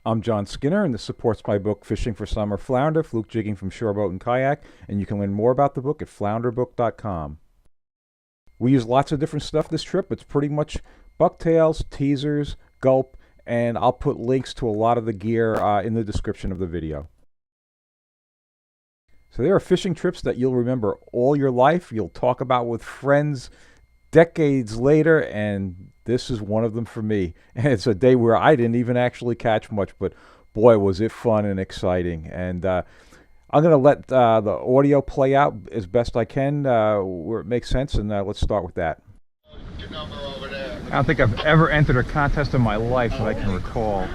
I'm John Skinner, and this supports my book, Fishing for Summer Flounder, Fluke Jigging from Shoreboat and Kayak, and you can learn more about the book at flounderbook.com. We use lots of different stuff this trip. It's pretty much bucktails, teasers, gulp, and I'll put links to a lot of the gear in the description of the video. So there are fishing trips that you'll remember all your life, you'll talk about with friends decades later, and this is one of them for me. And it's a day where I didn't even actually catch much, but boy, was it fun and exciting. And I'm going to let the audio play out as best I can where it makes sense, and let's start with that. I don't think I've ever entered a contest in my life that I can recall.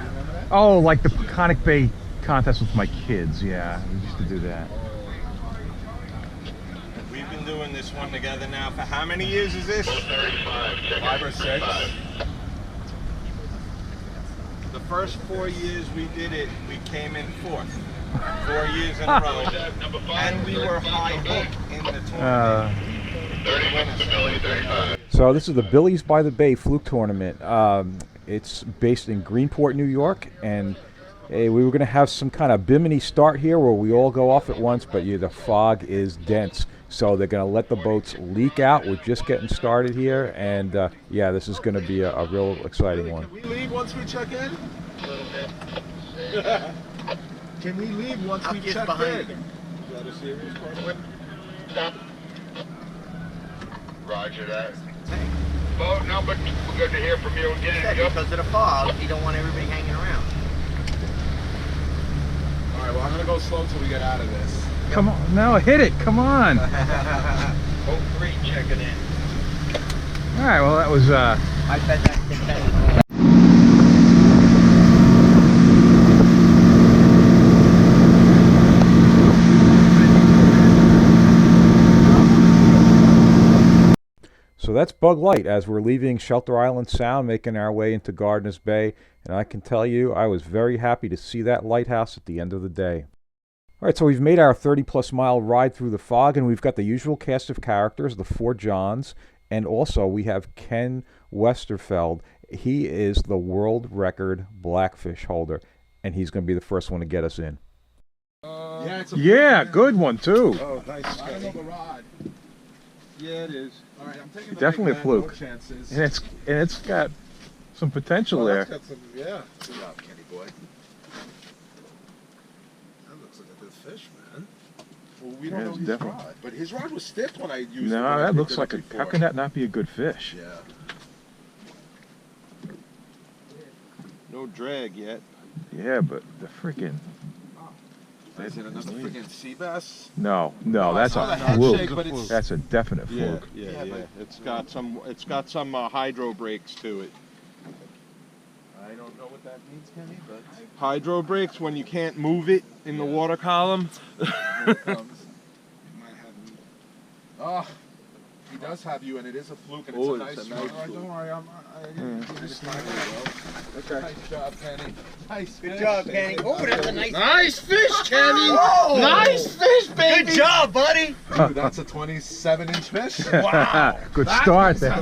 Oh, like the Peconic Bay contest with my kids. Yeah, we used to do that. We've been doing this one together now for how many years is this? 5 or 6. The first 4 years we did it, we came in 4th. 4 years in a row. And we were high hook in the tournament. So this is the Billies by the Bay Fluke tournament. It's based in Greenport, New York, and we were going to have some kind of bimini start here where we all go off at once, but the fog is dense. So they're going to let the boats leak out. We're just getting started here, and yeah, this is going to be a real exciting one. Can we leave once we check in? Can we leave once we check in? Is that a serious question? Stop. Roger that. Boat number 2, good to hear from you again. Yeah, because of the fog, you don't want everybody hanging around. All right, well, I'm going to go slow till we get out of this. Come on, no, hit it, come on. Boat 3 checking in. All right, well, that was... I bet that's the case. So that's Bug Light as we're leaving Shelter Island Sound, making our way into Gardiner's Bay. And I can tell you, I was very happy to see that lighthouse at the end of the day. All right, so we've made our 30-plus mile ride through the fog, and we've got the usual cast of characters, the 4 Johns, and also we have Ken Westerfeld. He is the world record blackfish holder, and he's going to be the first one to get us in. Yeah, good one, too. Oh, nice. I don't know the rod. Yeah, it is. All right, I'm taking the Definitely a fluke. no chances. And it's got some potential there. That's got some, yeah. Good job, Kenny boy. That looks like a good fish, man. Well, we don't know his rod, but his rod was stiff when I used it. No, that looks like a... How can that not be a good fish? Yeah. No drag yet. Yeah, but the freaking... Is it another freaking sea bass? No, Oh, that's I saw a the head fluke. shake, but it's- That's a definite Yeah, fluke. yeah. It's got some hydro brakes to it. I don't know what that means, Kenny, but Hydro brakes when you can't move it in the water column. here it comes. It might have me. Oh, he does have you, and it is a fluke, and Oh, it's a it's nice a nice fluke. fluke. Don't worry, I didn't do this time well. Okay. Nice job, Kenny. Nice Good fish. job, Kenny. Oh, that's a nice... Nice fish, Kenny. Oh! Nice fish, baby. Good job, buddy. Dude, that's a 27-inch fish. Wow. Good start there.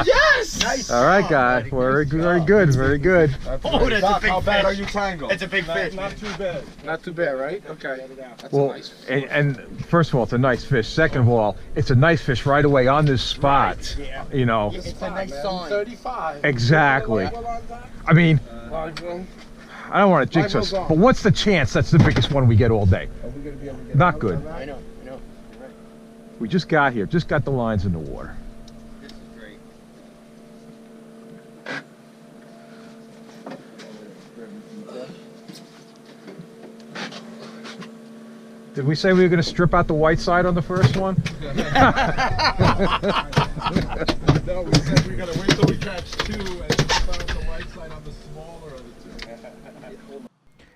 Yes. Nice. All right, guy. Very good, very good, very good. Oh, that's a big How bad fish. are you tangled? It's a big fish. Not too bad. Not too bad, right? Okay. That's Well, a nice fish. and first of all, it's a nice fish. Second of all, it's a nice fish right away on this spot. Yeah. You know. It's a nice sign. 35. Exactly. I mean, I don't want to jinx us, but what's the chance that's the biggest one we get all day? Not good. I know. You're right. We just got here, just got the lines in the water. This is great. Did we say we were going to strip out the white side on the first one? No, we said we gotta wait till we catch 2 and start on the right side on the smaller of the 2.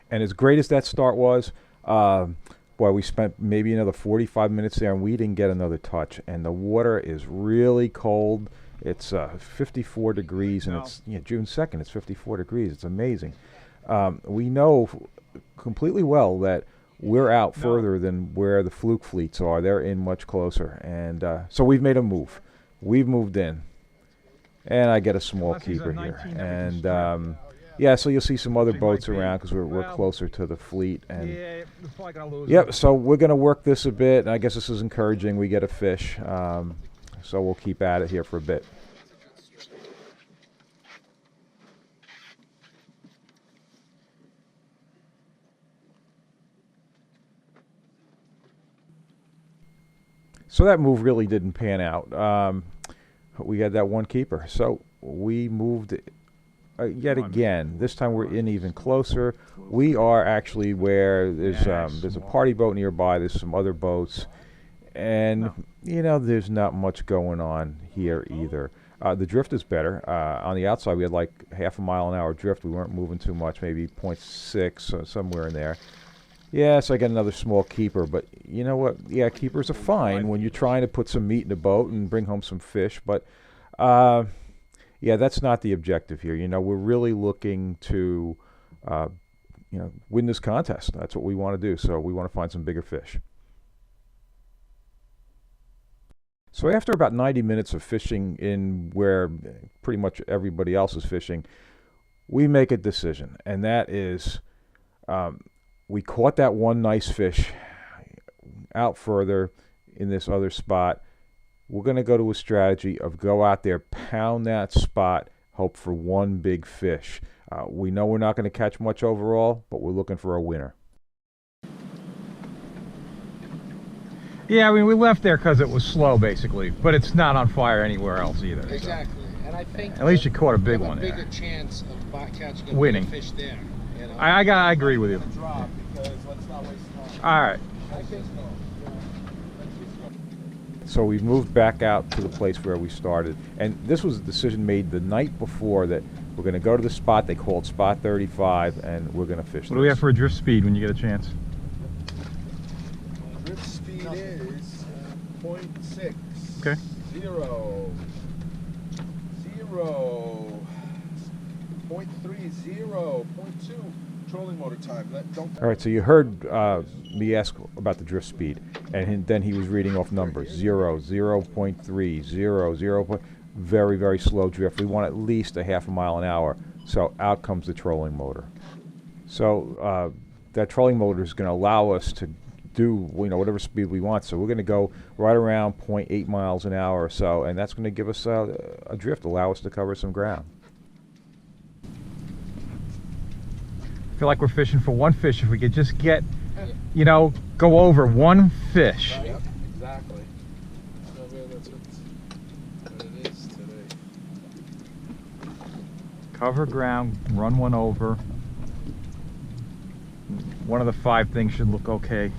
And as great as that start was, boy, we spent maybe another 45 minutes there, and we didn't get another touch. And the water is really cold. It's 54 degrees, and it's June 2nd. It's 54 degrees. It's amazing. We know completely well that we're out further than where the fluke fleets are. They're in much closer, and so we've made a move. We've moved in, and I get a small keeper here, and Yeah, so you'll see some other boats around because we're closer to the fleet. And yep, so we're going to work this a bit. And I guess this is encouraging. We get a fish. So we'll keep at it here for a bit. So that move really didn't pan out. We had that one keeper. So we moved yet again. This time we're in even closer. We are actually where there's a party boat nearby. There's some other boats. And, you know, there's not much going on here either. The drift is better. On the outside, we had like half a mile an hour drift. We weren't moving too much, maybe 0.6, somewhere in there. Yeah, so I got another small keeper, but you know what? Yeah, keepers are fine when you're trying to put some meat in the boat and bring home some fish, but yeah, that's not the objective here. You know, we're really looking to, you know, win this contest. That's what we want to do, so we want to find some bigger fish. So after about 90 minutes of fishing in where pretty much everybody else is fishing, we make a decision, and that is we caught that one nice fish out further in this other spot. We're going to go to a strategy of go out there, pound that spot, hope for one big fish. We know we're not going to catch much overall, but we're looking for a winner. Yeah, I mean, we left there because it was slow, basically, but it's not on fire anywhere else either. Exactly, and I think at least you caught a big one there. Bigger chance of catching a winning bigger fish there. You know? I agree with you. All right. So we've moved back out to the place where we started, and this was a decision made the night before that we're going to go to the spot they called Spot 35, and we're going to fish. What do we have for a drift speed when you get a chance? Drift speed is 0.6. Okay. 0. 0.30. 0.2. Trolling motor time. All right, so you heard me ask about the drift speed, and then he was reading off numbers: 0, 0.3, 0, 0. Very, very slow drift. We want at least a half a mile an hour. So out comes the trolling motor. So that trolling motor is going to allow us to do, you know, whatever speed we want. So we're going to go right around 0.8 miles an hour or so, and that's going to give us a drift, allow us to cover some ground. I feel like we're fishing for one fish. If we could just get, you know, go over one fish. Yep, exactly. That's what it is today. Cover ground, run one over. One of the 5 things should look okay.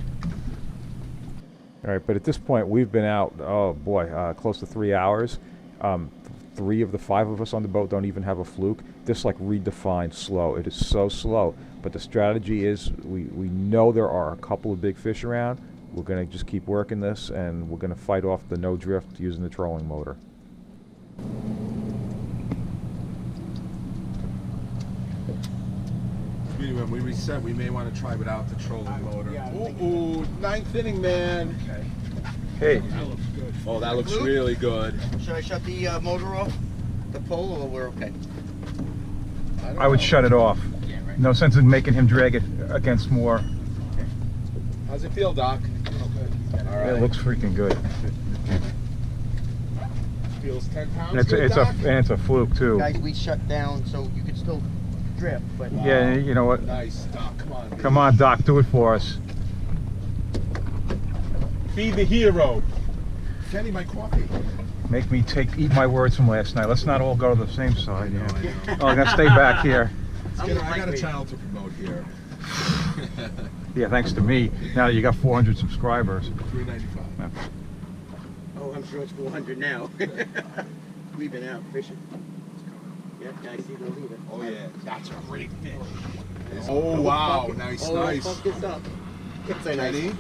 All right, but at this point we've been out, oh boy, close to 3 hours. 3 of the 5 of us on the boat don't even have a fluke. This like redefines slow. It is so slow. But the strategy is we know there are a couple of big fish around. We're going to just keep working this, and we're going to fight off the no drift using the trolling motor. When we reset, we may want to try without the trolling motor. Ooh, 9th inning, man. Hey. That looks good. Oh, that looks really good. Should I shut the motor off, the pole, or we're okay? I would shut it off. Yeah, right. No sense in making him drag it against more. How's it feel, Doc? All right. It looks freaking good. Feels 10 pounds. And it's a fluke too. Guys, we shut down so you can still drift, but Yeah, you know what? Nice, Doc. Come on. Come on, Doc, do it for us. Be the hero. Kenny, my coffee. Make me eat my words from last night. Let's not all go to the same side. I know. Oh, I'm gonna stay back here. I got a channel to promote here. Yeah, thanks to me. Now that you got 400 subscribers. $3.95. Yeah. oh, I'm sure it's 400 now. We've been out fishing. Yeah, guys, see the leader. Oh yeah, that's a great fish. Oh wow, nice, nice. Fuck this up. It's a nice. Ready?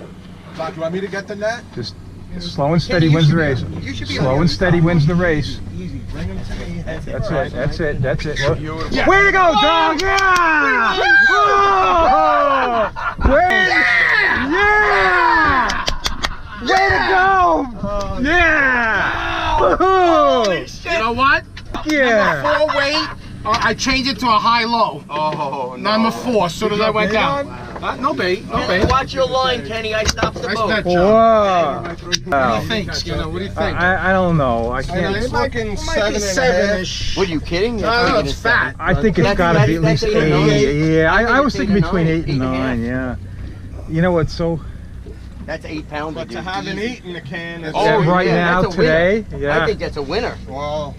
Doc, you want me to get the net? Just slow and steady wins the race. Slow and steady wins the race. Easy, bring him to me. That's it. That's it. That's it. Beautiful. Yeah. Way to go, dog! Yeah! Oh! Way! Yeah! Way to go! Yeah! Woohoo! You know what? Yeah! 4 weight, I changed it to a high-low. Oh, no. Number 4, as soon as I went down. No bait, no bait. Watch your line, Kenny. I stopped the Nice boat. catch, Whoa. John. What do you think, Skinner? What do you think? I don't know. I can't. It's looking It might be 7.5. 7-ish. What are you kidding? No, it's fat. I think it's That's- got to be at that's least 8 or 9. 8. Yeah, I was thinking it's 8 or between 9, 8 and 9. Yeah. You know what's so? That's 8 pounds. But to have an 8 in the can is Oh, right yeah, now that's a winner. today. Yeah. I think that's a winner. Well,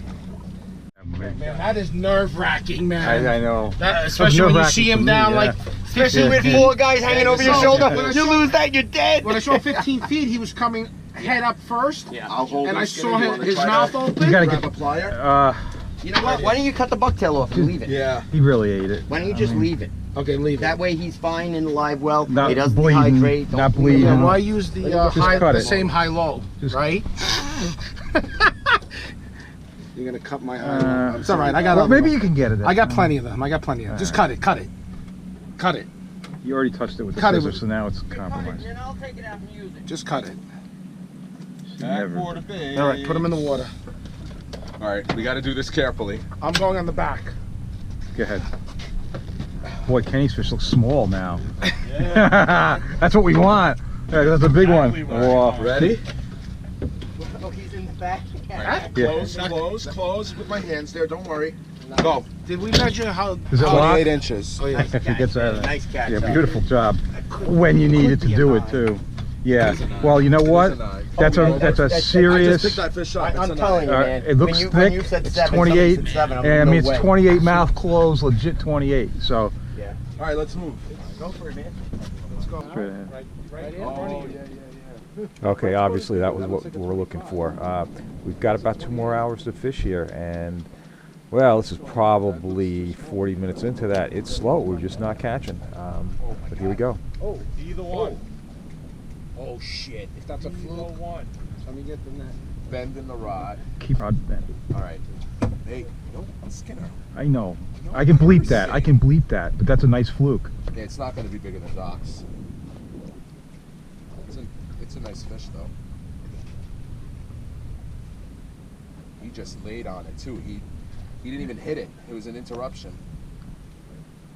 Man, that is nerve-wracking, man. I know. That, especially when you nerve-wracking see for him me, down yeah. like 15 Especially with feet. 4 guys hanging over your shoulder. When I You saw- lose that, you're dead. When I saw 15 feet, he was coming head up first, I'll hold and him. I saw his mouth open. You gotta Grab get. a plier. You know what? Why don't you cut the bucktail off and leave it? yeah. He really ate it. Why don't you just leave it? Okay, leave it. That way he's fine and alive well. Not He doesn't bleeding, dehydrate. not don't- bleeding. Yeah, why use the cut the it. same high-low, Just- right? You're gonna cut my high-low. It's all right. I got. Well, other maybe ones. you can get it. I got plenty of them. I got plenty of them. Just cut it. Cut it. Cut it. You already touched it with the Cut it scissors, with- so now it's compromised. And I'll take it out and use it. Just cut it. Back for the fish. All right. Put them in the water. All right, we got to do this carefully. I'm going on the back. Go ahead. Boy, Kenny's fish looks small now. Yeah. That's what we want. Yeah, that's a big one. Whoa. Ready? Oh, he's in the back. Yeah. Close with my hands there. Don't worry. Go. Did we measure how? Is it locked? 28 inches. Oh yeah. If he gets out of it. Nice catch. Yeah, beautiful job. When you needed to do it too. Yeah. Well, you know what? That's a Just serious. pick that fish up. I'm telling you, man. It looks when you, thick. When you said It's 7, 28. somebody said 7. I'm Yeah, I like, mean no it's way. 28 mouth closed, legit 28. So. All right, let's move. Go for it, man. Let's go. Straight ahead. Right in. Oh, yeah. Okay, obviously that was what we're looking for. We've got about 2 more hours to fish here, and well, this is probably 40 minutes into that. It's slow. We're just not catching. But here we go. Oh, either one. Oh shit! If that's a fluke, one. let me get the net. Bending the rod. Keep rod bent. All right. Hey, no, Skinner. I know. I can bleep that. I can bleep that. But that's a nice fluke. Yeah, it's not going to be bigger than docks. It's a nice fish, though. He just laid on it, too. He didn't even hit it. It was an interruption.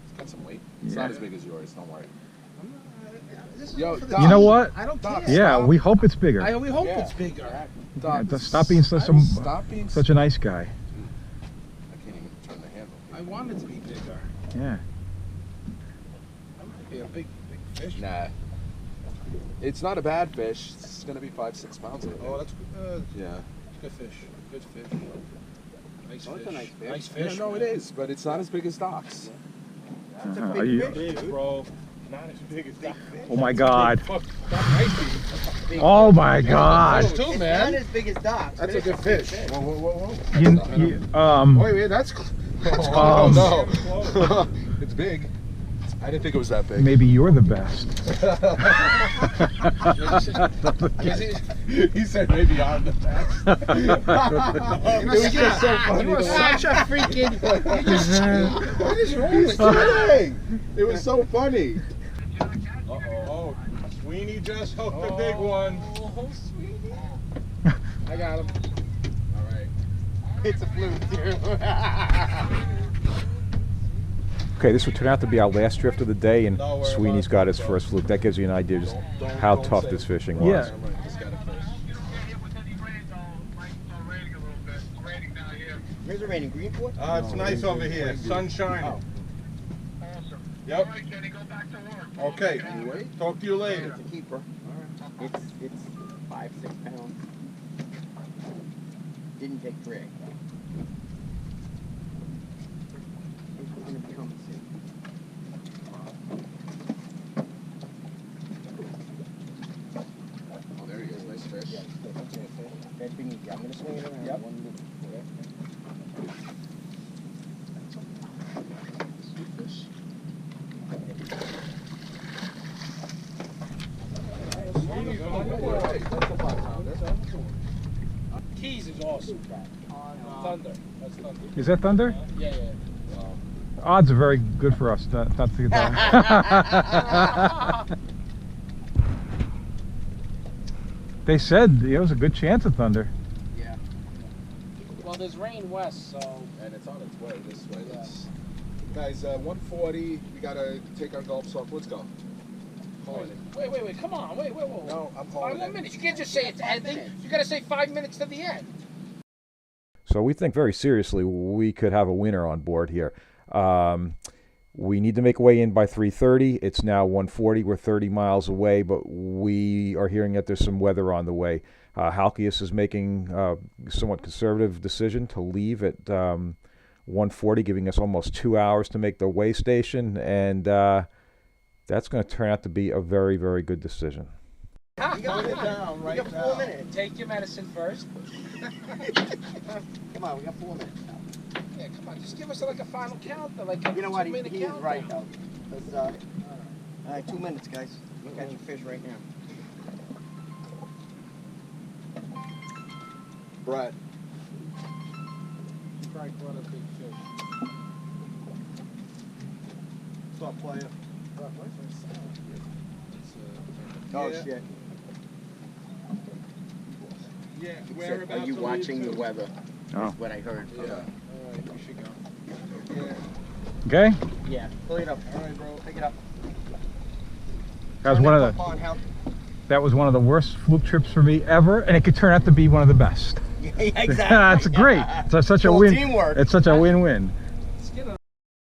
It's got some weight. It's not Yeah. as big as yours, don't worry. This is Yo, for the Doc. You know what? I don't care. Yeah, we hope it's bigger. I only hope Yeah. it's bigger. Yeah, Doc, stop being such Stop being a nice guy. I can't even turn the handle. I want it to be bigger. Yeah. I want it to be a big fish. Nah. It's not a bad fish. It's going to be 5-6 pounds. I think. Oh, that's Yeah. good fish. Good fish. Nice Oh, fish. it's a nice fish. Nice Yeah, fish. no, it man. is, but it's not as big as docks. Are you? Big, bro. Not as big as docks. Oh my God. Fuck, that might be. Oh my God. Those too, It's not man. as big as docks. That's but a it's good fish. Whoa, whoa, whoa, whoa. Wait, that's. Oh, no. It's big. I didn't think it was that big. maybe you're the best. He said maybe I'm the best. You It was just so funny. You are such a freaking. You just, what is wrong with I'm you? kidding. It was so funny. Oh, Sweeney just hooked the big one. I got him. All right. It's a fluke, too. Okay, this would turn out to be our last drift of the day, and Don't worry Sweeney's about got his first fluke. That gives you an idea just how tough this fishing was. Yeah. Just got it first. Where's it raining? Greenport? It's nice over here. Sun shining. Yep. Okay. Talk to you later. It's a keeper. It's 5-6 pounds. Didn't take 3. It's gonna become a sin. Oh, there he is. Nice fish. Yeah, that's been easy. I'm gonna swing it around. Yep. One loop. Keys is awesome. Thunder. That's Thunder. Is that Thunder? Yeah, yeah. Odds are very good for us not to get that. They said it was a good chance of Thunder. Yeah. Well, there's rain west, so. And it's on its way this way. Let's, guys, 140. We gotta take our gulps off. Let's go. Calling it. Wait, come on, wait. No, I'm 5 calling more it. minutes. You can't just say it's ending. You gotta say 5 minutes to the end. So we think very seriously we could have a winner on board here. We need to make a way in by 3:30. It's now 1:40. We're 30 miles away, but we are hearing that there's some weather on the way. Halkias is making a somewhat conservative decision to leave at 1:40, giving us almost 2 hours to make the way station, and that's going to turn out to be a very, very good decision. You got it down right now. 4 minutes. Take your medicine first. Come on, we got 4 minutes now. Yeah, come on, just give us like a final count, like a You know what? 2 minute He is countdown. right though. 'Cause, all right, 2 minutes, guys. We got your fish right now. Brett. Frank, what a big fish. What's up, player? Oh Yeah. shit. Yeah, Said, are you watching the weather? Oh. What I heard. Yeah. Alright, we should go. Yeah. Okay? Yeah. Pull it up. Alright, bro. Pick it up. That was Turn one of that the up on, Hal. that was one of the worst fluke trips for me ever, and it could turn out to be one of the best. Yeah, exactly. That's great. It's such a Full win. teamwork. It's such a win-win.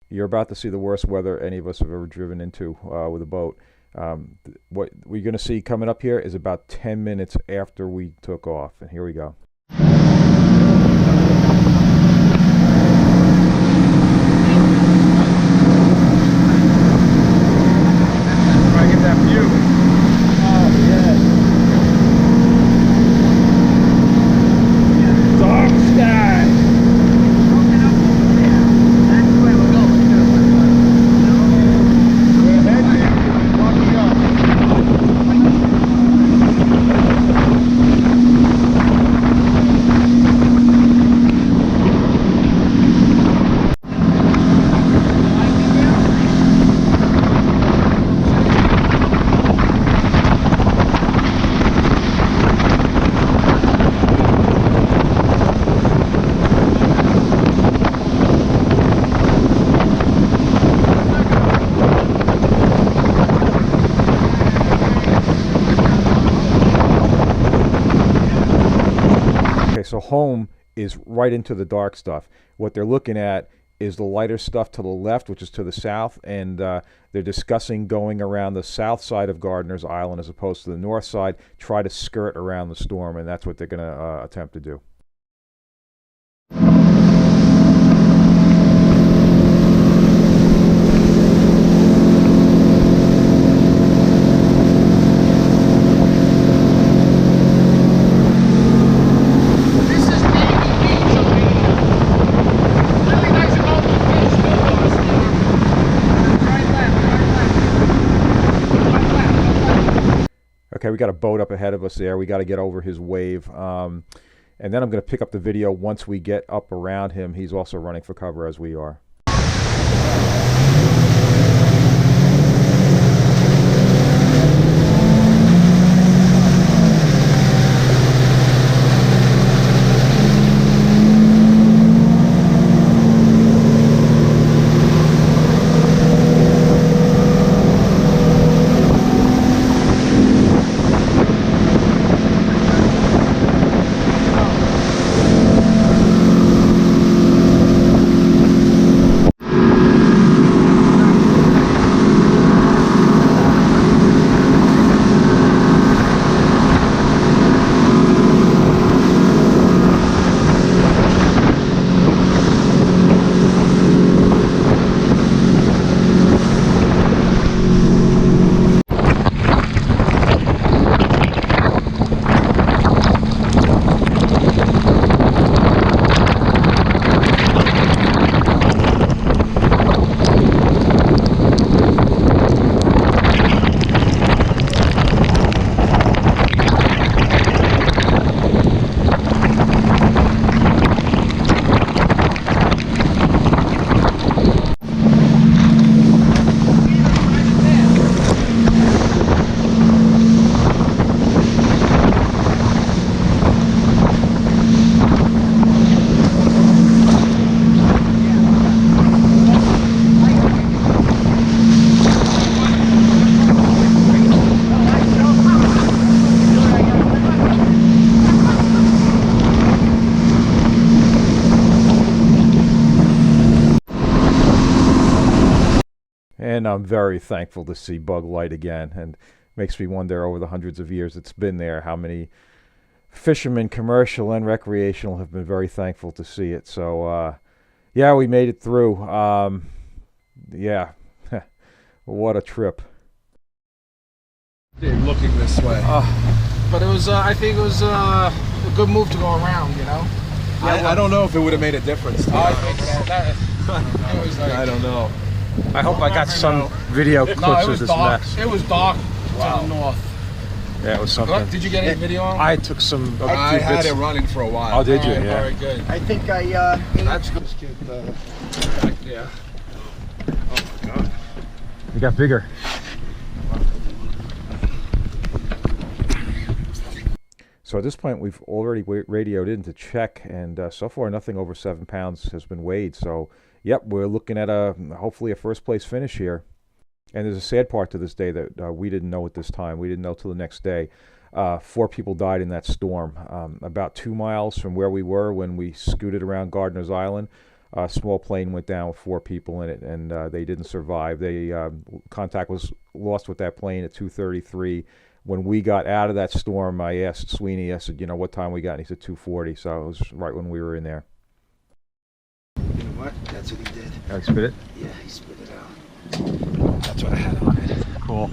You're about to see the worst weather any of us have ever driven into with a boat. What we're going to see coming up here is about 10 minutes after we took off, and here we go. I get that view. Oh, yeah. Dark sky. So home is right into the dark stuff. What they're looking at is the lighter stuff to the left, which is to the south, and they're discussing going around the south side of Gardiner's Island as opposed to the north side, try to skirt around the storm, and that's what they're going to attempt to do. Okay, we got a boat up ahead of us there. We got to get over his wave. And then I'm going to pick up the video once we get up around him. He's also running for cover as we are. And I'm very thankful to see bug light again, and makes me wonder over the hundreds of years it's been there, how many fishermen, commercial and recreational, have been very thankful to see it. So, yeah, we made it through. Yeah, what a trip. Looking this way. But it was, I think it was a good move to go around, you know? I don't know if it would have made a difference. I think that was like, I don't know. I hope I got some video clips no, it of was this dark. mess. It was dark to the north. Yeah, it was something. What? Did you get any video on? I took some. I had it running for a while. Oh, did you? All right, Yeah. Very good. I think I, That's good. Yeah. It got bigger. So at this point, we've already radioed in to check, and so far nothing over 7 pounds has been weighed. So, yep, we're looking at hopefully a first place finish here. And there's a sad part to this day that we didn't know at this time. We didn't know till the next day. 4 people died in that storm. About 2 miles from where we were when we scooted around Gardiner's Island, a small plane went down with 4 people in it, and they didn't survive. Contact was lost with that plane at 2:33. When we got out of that storm, I asked Sweeney, I said, you know, what time we got? And he said 2:40, so it was right when we were in there. you know what? That's what he did. I spit it. Yeah, he spit it out. That's what I had on it. Cool.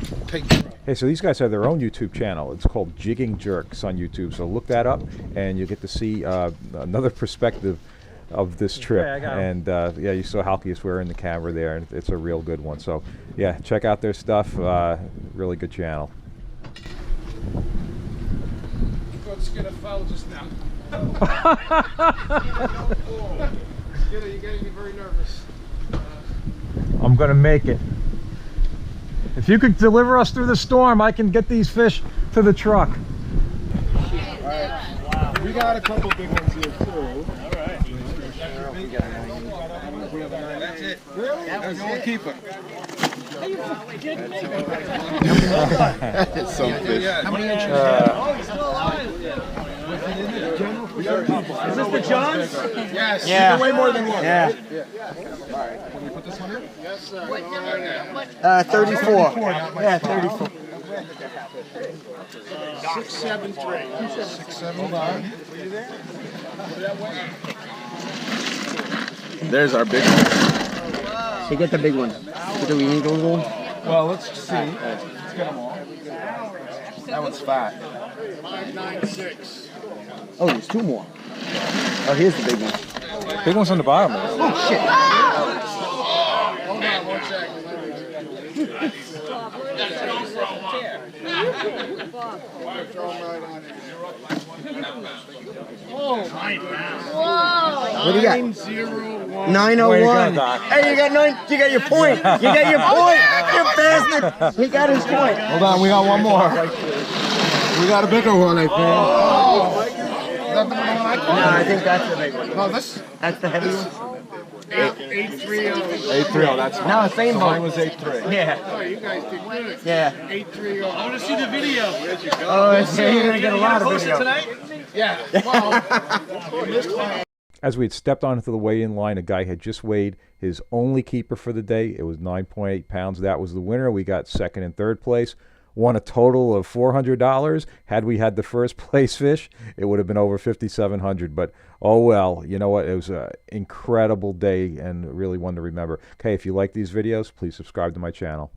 Hey, so these guys have their own YouTube channel. It's called Jigging Jerks on YouTube. So look that up, and you get to see another perspective of this trip. I got 'em. And yeah, you saw Halkias wearing the camera there, and it's a real good one. So yeah, check out their stuff. Really good channel. Let's get a foul just now. You're getting me very nervous. I'm gonna make it. If you could deliver us through the storm, I can get these fish to the truck. We got a couple big ones here too. That's it. Really? That's the only keeper. It's some fish. How many inches? We got a couple. Is this the Johns? Yes. Yeah. Way more than one. Yeah. Can we put this one in? 34. Yeah, 34. 673. 679. There's our big one. So get the big one. What do we need those ones? Well, let's see. Let's get them all. That one's fat. 596. Oh, there's 2 more. Oh, here's the big one. Big one's on the bottom. Oh, shit. Hold on 1 second. What do you got? 901. 901. Hey, you got 9. You got your point. You got your point. You bastard. He got his point. Hold on, we got one more. We got a bigger one, I think. Is that the one I called? No, I think that's the big one. No, this That's the heavy one. 830. 830, that's fine. No, same So boat. mine was 83. Yeah. Oh, you guys did good. Yeah. 830. I want to see the video. Oh, you're going to get a lot of Post it video. tonight? Yeah. Well, you missed one. As we had stepped onto the weigh-in line, a guy had just weighed his only keeper for the day. It was 9.8 pounds. That was the winner. We got second and third place. Won a total of $400. Had we had the first place fish, it would have been over $5,700. But oh well, you know what? It was an incredible day and really one to remember. Okay, if you like these videos, please subscribe to my channel.